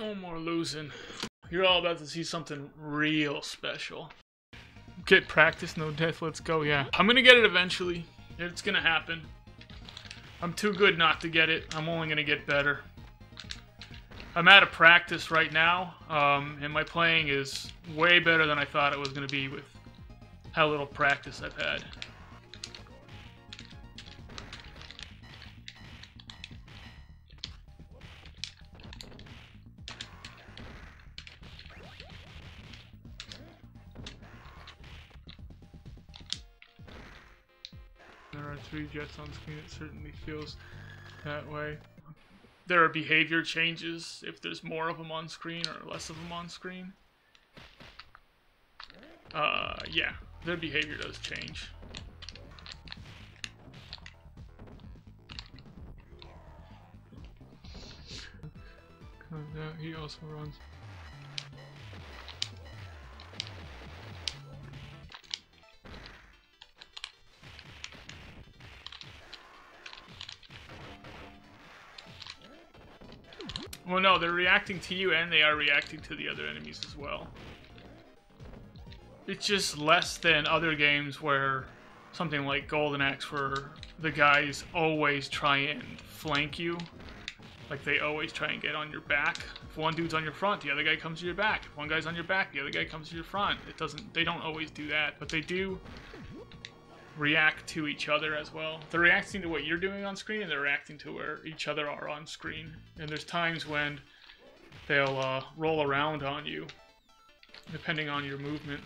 No more losing. You're all about to see something real special. Get practice, no death, let's go, yeah. I'm gonna get it eventually. It's gonna happen. I'm too good not to get it. I'm only gonna get better. I'm out of practice right now, and my playing is way better than I thought it was gonna be with how little practice I've had. There are 3 jets on screen. It certainly feels that way. There are behavior changes if there's more of them on screen or less of them on screen. Yeah, their behavior does change. He also runs. Well, no, they're reacting to you and they are reacting to the other enemies as well. It's just less than other games where something like Golden Axe where the guys always try and flank you. Like they always try and get on your back. If one dude's on your front, the other guy comes to your back. If one guy's on your back, the other guy comes to your front. They don't always do that, but they do react to each other as well. They're reacting to what you're doing on screen, and they're reacting to where each other are on screen. And there's times when they'll roll around on you, depending on your movement,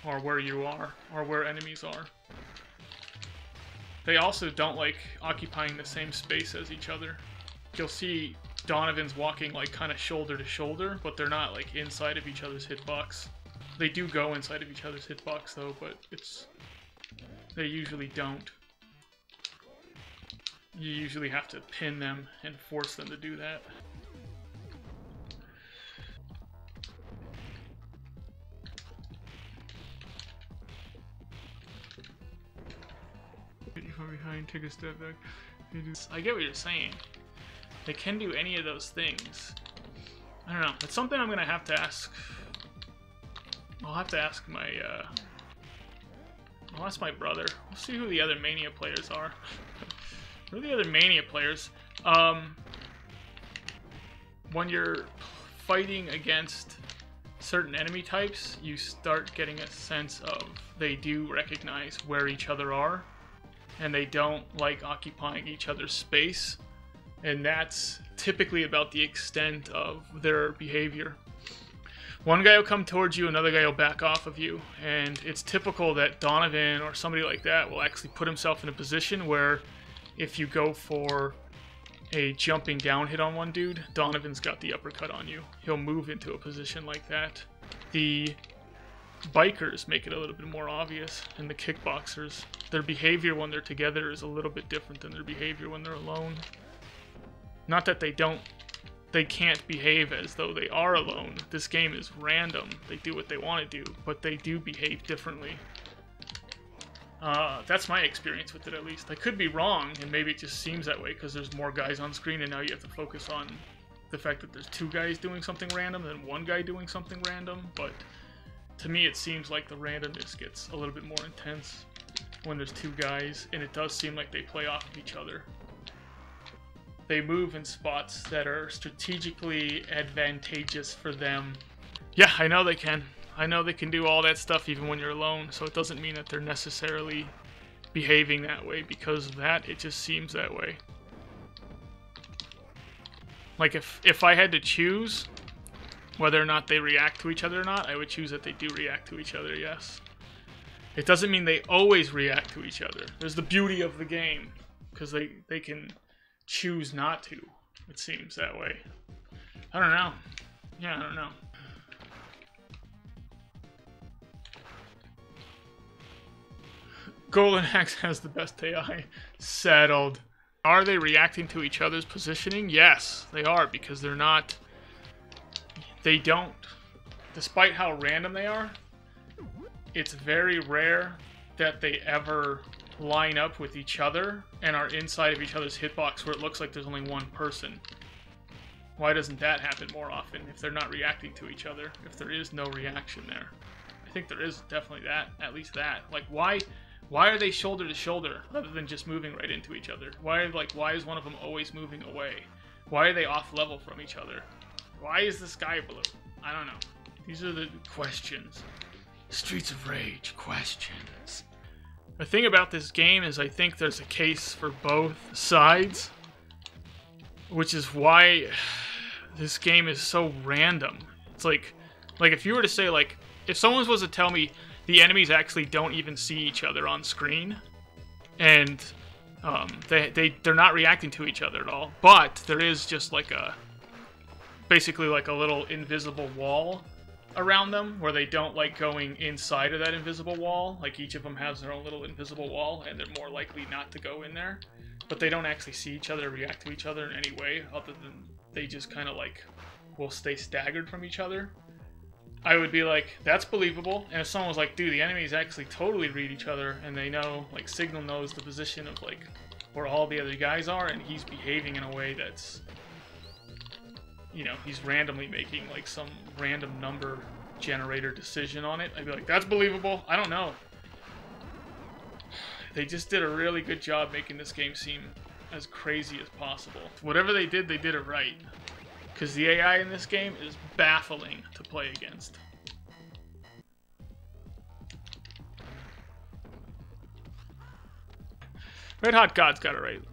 or where you are, or where enemies are. They also don't like occupying the same space as each other. You'll see Donovan's walking like kind of shoulder to shoulder, but they're not like inside of each other's hitbox. They do go inside of each other's hitbox though, but they usually don't. You usually have to pin them and force them to do that. Get you from behind, take a step back. I get what you're saying. They can do any of those things. I don't know. It's something I'm gonna have to ask. I'll have to ask my I'll ask my brother. We'll see who the other Mania players are. Who are the other Mania players? When you're fighting against certain enemy types, you start getting a sense of they do recognize where each other are, and they don't like occupying each other's space, and that's typically about the extent of their behavior. One guy will come towards you, another guy will back off of you, and it's typical that Donovan or somebody like that will actually put himself in a position where if you go for a jumping down hit on one dude, Donovan's got the uppercut on you. He'll move into a position like that. The bikers make it a little bit more obvious, and the kickboxers, their behavior when they're together is a little bit different than their behavior when they're alone. Not that they can't behave as though they are alone. This game is random. They do what they want to do, but they do behave differently. That's my experience with it, at least. I could be wrong, and maybe it just seems that way because there's more guys on screen, and now you have to focus on the fact that there's 2 guys doing something random than 1 guy doing something random, but to me it seems like the randomness gets a little bit more intense when there's 2 guys, and it does seem like they play off of each other. They move in spots that are strategically advantageous for them. Yeah, I know they can. I know they can do all that stuff even when you're alone, so it doesn't mean that they're necessarily behaving that way because of that. It just seems that way. Like if I had to choose whether or not they react to each other or not, I would choose that they do react to each other, yes. It doesn't mean they always react to each other. There's the beauty of the game, because they can choose not to. It seems that way. I don't know. Yeah, I don't know. Golden Axe has the best AI. Settled. Are they reacting to each other's positioning? Yes, they are, because they're not... They don't. Despite how random they are, it's very rare that they ever line up with each other and are inside of each other's hitbox where it looks like there's only one person. Why doesn't that happen more often if they're not reacting to each other? If there is no reaction there? I think there is definitely that, at least that. Like, why are they shoulder to shoulder rather than just moving right into each other? Why is one of them always moving away? Why are they off level from each other? Why is the sky blue? I don't know. These are the questions. Streets of Rage questions. The thing about this game is I think there's a case for both sides, which is why this game is so random. It's like if you were to say, like, if someone was to tell me the enemies actually don't even see each other on screen, and they're not reacting to each other at all, but there is just like basically like a little invisible wall around them where they don't like going inside of that invisible wall. Like, each of them has their own little invisible wall, and they're more likely not to go in there. But they don't actually see each other or react to each other in any way, other than they just kind of like will stay staggered from each other. I would be like, that's believable. And if someone was like, dude, the enemies actually totally read each other, and they know, like, Signal knows the position of like where all the other guys are, and he's behaving in a way that's, you know, he's randomly making like some random number generator decision on it, I'd be like, that's believable. I don't know. They just did a really good job making this game seem as crazy as possible. Whatever they did it right. Because the AI in this game is baffling to play against. Red Hot God's got it right.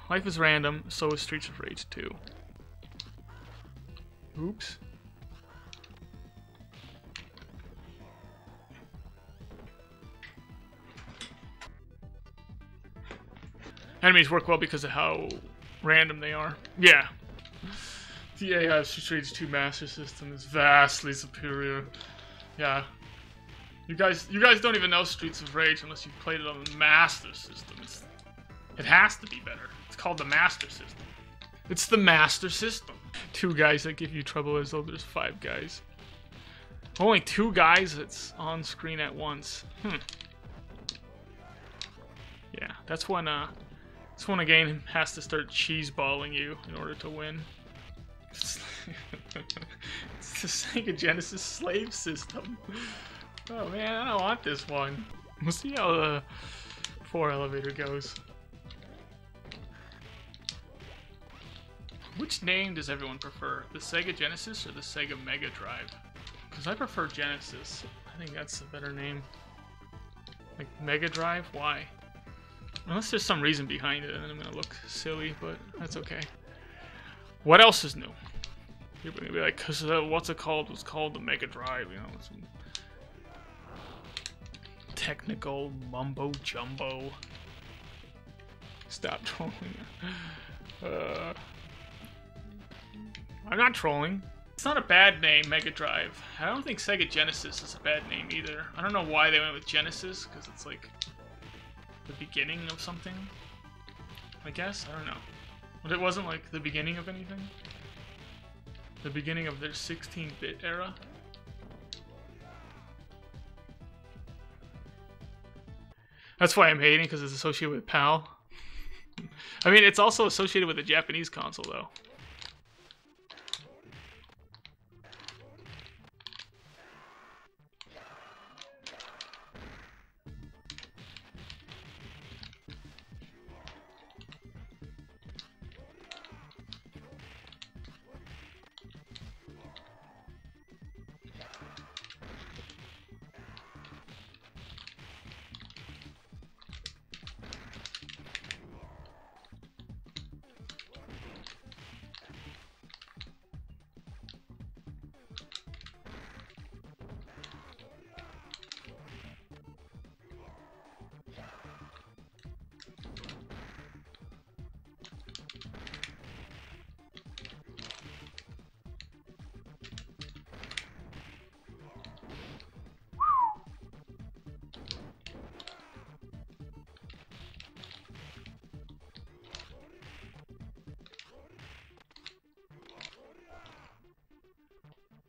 Life is random, so is Streets of Rage 2. Oops. Enemies work well because of how random they are. Yeah. The AI of Streets of Rage 2 Master System is vastly superior. Yeah. You guys don't even know Streets of Rage unless you've played it on the Master System. It has to be better. It's called the Master System. It's the Master System. 2 guys that give you trouble as though there's 5 guys. Only 2 guys that's on screen at once. Yeah, that's when a game has to start cheeseballing you in order to win. It's the Sega Genesis slave system. Oh man, I don't want this one. We'll see how the 4 elevator goes. Which name does everyone prefer? The Sega Genesis or the Sega Mega Drive? Because I prefer Genesis. I think that's a better name. Like Mega Drive? Why? Unless there's some reason behind it, and then I'm gonna look silly, but that's okay. What else is new? People are gonna be like, cause what's it called? It was called the Mega Drive, you know, some technical mumbo jumbo. Stop trolling. I'm not trolling. It's not a bad name, Mega Drive. I don't think Sega Genesis is a bad name either. I don't know why they went with Genesis, because it's like the beginning of something, I guess? I don't know. But it wasn't like the beginning of anything? The beginning of their 16-bit era? That's why I'm hating, because it's associated with PAL. I mean, it's also associated with the Japanese console, though.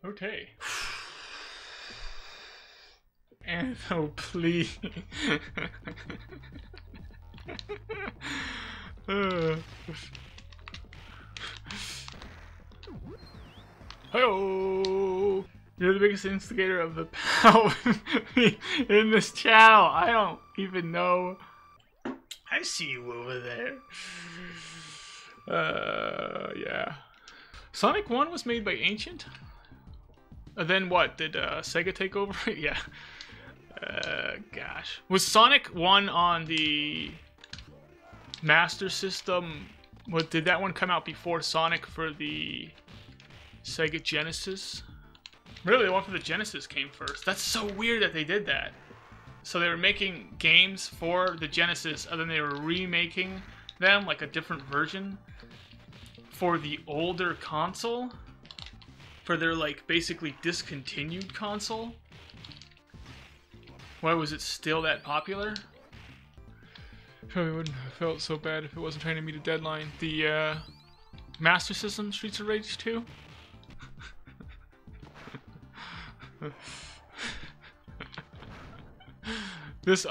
Okay. Antho, please. Oh, you're the biggest instigator of the power in this channel. I don't even know. I see you over there. Yeah. Sonic 1 was made by Ancient? Then what? Did Sega take over? Yeah. Gosh. Was Sonic 1 on the Master System? Did that one come out before Sonic for the Sega Genesis? Really, the one for the Genesis came first. That's so weird that they did that. So they were making games for the Genesis, and then they were remaking them, like a different version, for the older console, for their, like, basically discontinued console. Why was it still that popular? Probably wouldn't have felt so bad if it wasn't trying to meet a deadline. The Master System Streets of Rage 2? This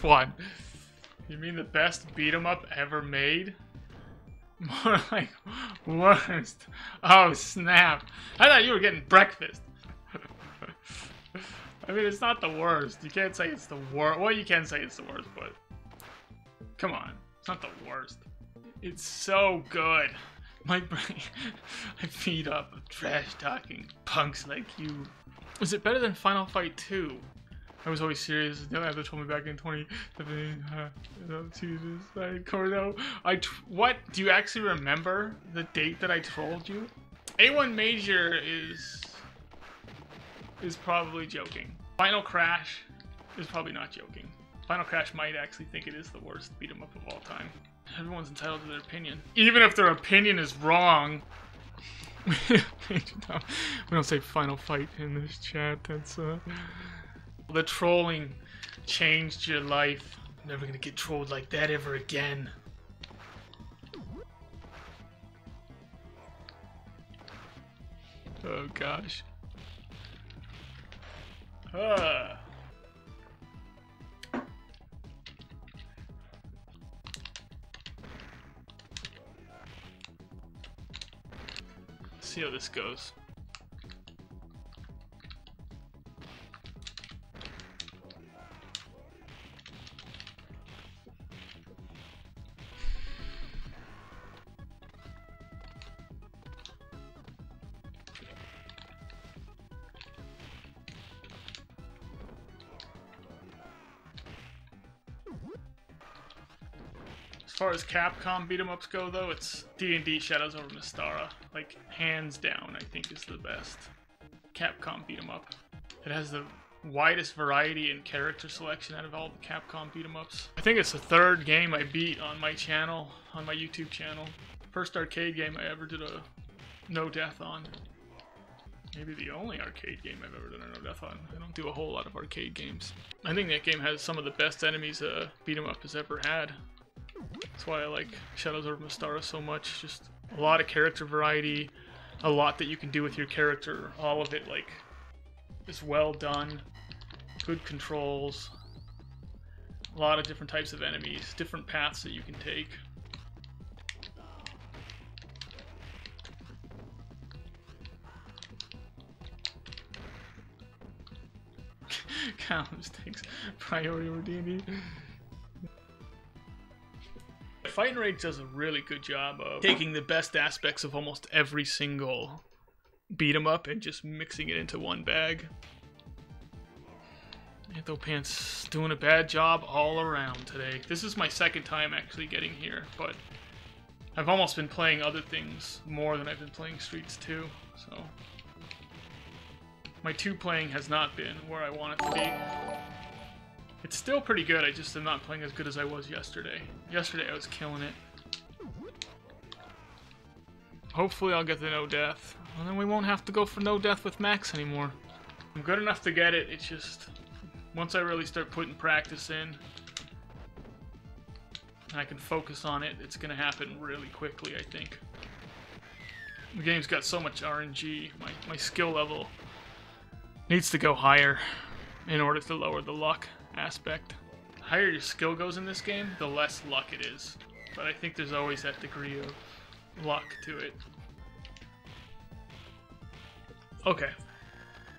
one. You mean the best beat 'em up ever made? More like worst. Oh snap! I thought you were getting breakfast. I mean, it's not the worst. You can't say it's the worst. Well, you can say it's the worst, but come on, it's not the worst. It's so good. My brain, I feed up of trash talking punks like you. Was it better than Final Fight 2? I was always serious. The other told me back in 2017. What? Do you actually remember the date that I trolled you? A1 Major is probably joking. Final Crash is probably not joking. Final Crash might actually think it is the worst beat 'em up of all time. Everyone's entitled to their opinion, even if their opinion is wrong. We don't say Final Fight in this chat. That's the trolling changed your life. Never gonna get trolled like that ever again. Oh gosh. See how this goes. As far as Capcom beat-em-ups go, though, it's D&D Shadows over Mystara. Like, hands down, I think is the best Capcom beat-em-up. It has the widest variety in character selection out of all the Capcom beat-em-ups. I think it's the third game I beat on my channel, on my YouTube channel. First arcade game I ever did a no death on. Maybe the only arcade game I've ever done a no death on. I don't do a whole lot of arcade games. I think that game has some of the best enemies a beat-em-up has ever had. That's why I like Shadows over Mystara so much. Just a lot of character variety, a lot that you can do with your character. All of it, like, is well done. Good controls. A lot of different types of enemies, different paths that you can take. Callums takes priority over D&D. Fight and Rage does a really good job of taking the best aspects of almost every single beat 'em up and just mixing it into one bag. Anthopants doing a bad job all around today. This is my second time actually getting here, but I've almost been playing other things more than I've been playing Streets 2, so my 2 playing has not been where I want it to be. It's still pretty good, I just am not playing as good as I was yesterday. Yesterday I was killing it. Hopefully I'll get the no death, and then we won't have to go for no death with Max anymore. I'm good enough to get it, it's just once I really start putting practice in and I can focus on it, it's gonna happen really quickly, I think. The game's got so much RNG, my skill level needs to go higher in order to lower the luck aspect. The higher your skill goes in this game, the less luck it is. But I think there's always that degree of luck to it. Okay.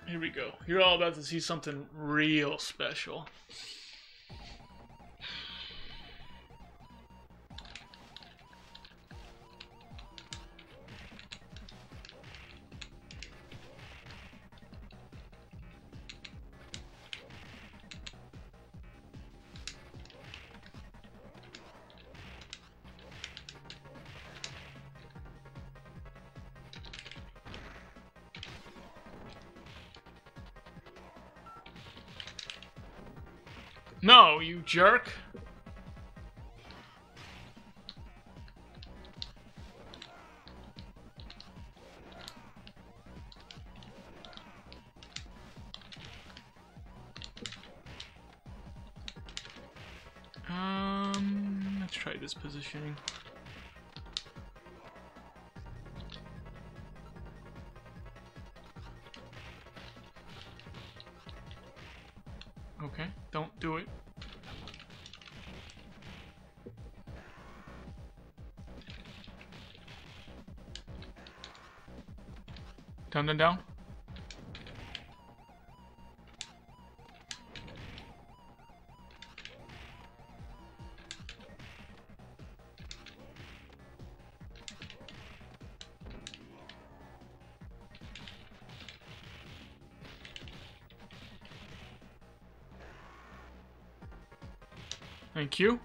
Here we go. You're all about to see something real special. No, you jerk. Let's try this positioning. Okay, don't do it. Down, down, down. Thank you.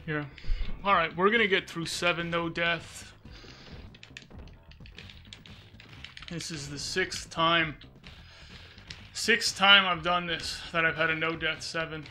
Here. Alright, we're gonna get through 7 no death. This is the 6th time. 6th time I've done this, that I've had a no death 7.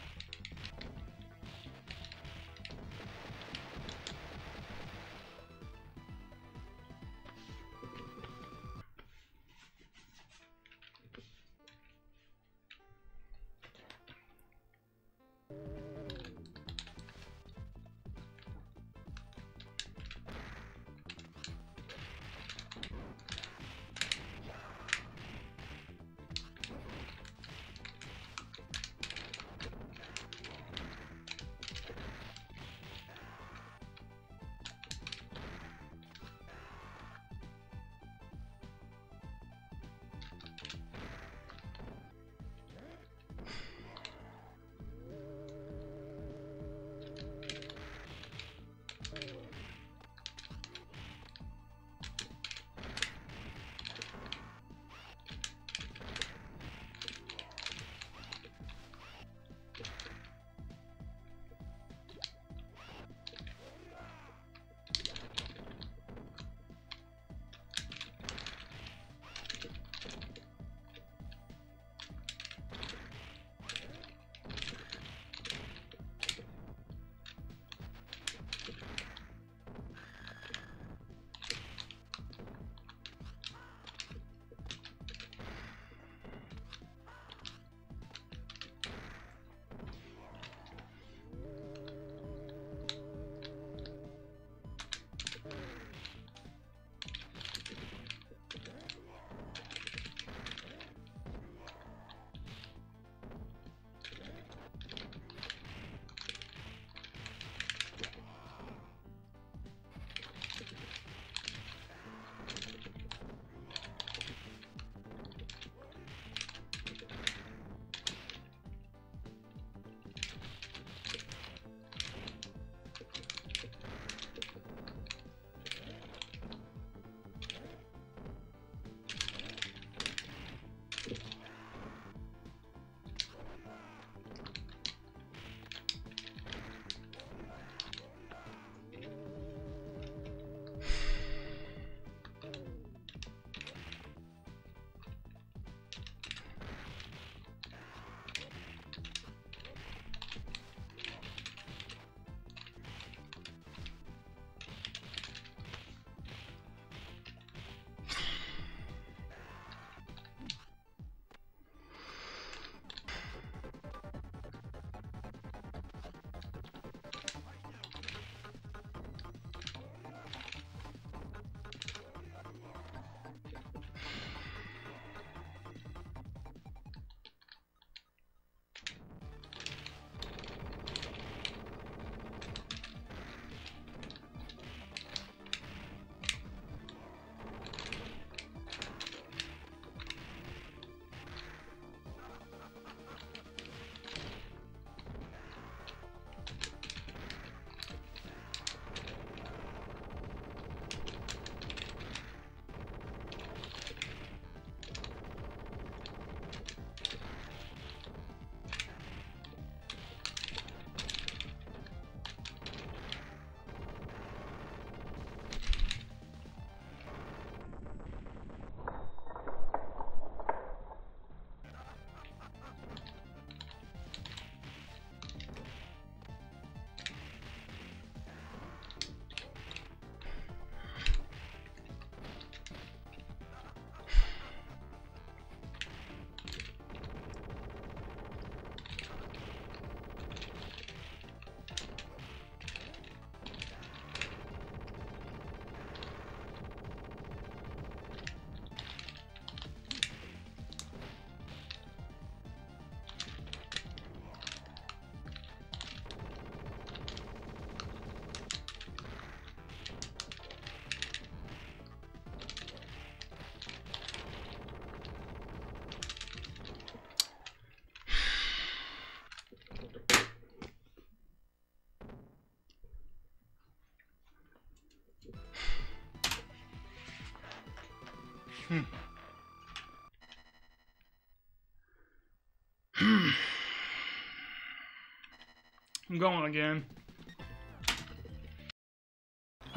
I'm going again.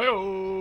Hey-oh.